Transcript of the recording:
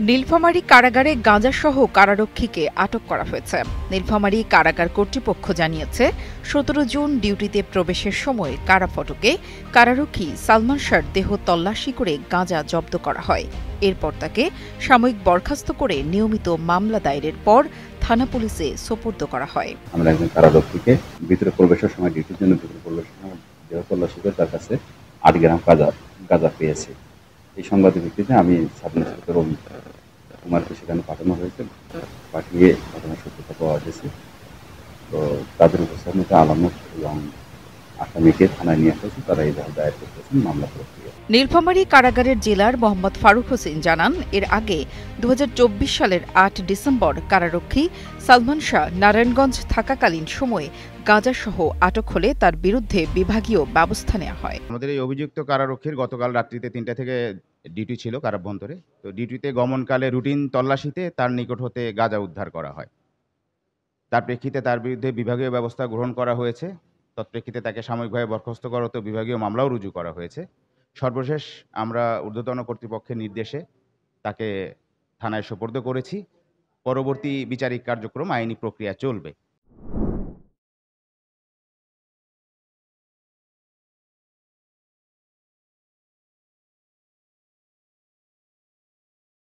নীলফামারী কারাগারে গাঁজাসহ কারারক্ষীকে আটক করা হয়েছে। নীলফামারী কারাগার কর্তৃপক্ষ জানিয়েছে, ১৭ জুন ডিউটিতে প্রবেশের সময় কারা ফটকে কারারক্ষী সালমান শাহর দেহ তল্লাশি করে গাঁজা জব্দ করা হয়। এরপর তাকে সাময়িক বরখাস্ত করে নিয়মিত মামলা দায়েরের পর থানা পুলিশে সোপর্দ করা হয়। আমরা একজন কারারক্ষীকে ভিতরে প্রবেশের সময় ডিউটির জন্য ভিতরে প্রবেশের সময় দেহ তল্লাশি করে তার কাছে ৮ গ্রাম গাঁজা পেয়েছি। এই সংবাদের ভিত্তিতে আমি সাব ইন্সপেক্টর কুমারকে সেখানে পাঠানো হয়েছে, পাঠিয়ে ঘটনার সত্যতা পাওয়া গেছে। তো তাদের উপস্থাপনাতে আলামত এবং আসামিকে থানায় নিয়ে আসা হয়েছে, তারা এই দায়ের করতেছেন মামলা প্রক্রিয়া। নীলফামারী কারাগারের জেলার মোহাম্মদ ফারুক হোসেন জানান, এর আগে ২০২৪ সালের ৮ ডিসেম্বর কারারক্ষী সালমান শাহ নারায়ণগঞ্জ থাকাকালীন সময়ে গাঁজাসহ আটক হলে তার বিরুদ্ধে বিভাগীয় ব্যবস্থা নেওয়া হয়। আমাদের এই অভিযুক্ত কারারক্ষীর গতকাল রাত্রিতে ৩টা থেকে ডিউটি ছিল কারাভ্যন্তরে। তো ডিউটিতে গমনকালে রুটিন তল্লাশিতে তার নিকট হতে গাঁজা উদ্ধার করা হয়। তার প্রেক্ষিতে তার বিরুদ্ধে বিভাগীয় ব্যবস্থা গ্রহণ করা হয়েছে। তৎপ্রেক্ষিতে তাকে সাময়িকভাবে বরখাস্ত করা হতে বিভাগীয় মামলাও রুজু করা হয়েছে। সর্বশেষ আমরা ঊর্ধ্বতন কর্তৃপক্ষের নির্দেশে তাকে থানায় সোপর্দ করেছি। পরবর্তী বিচারিক কার্যক্রম আইনি প্রক্রিয়া চলবে।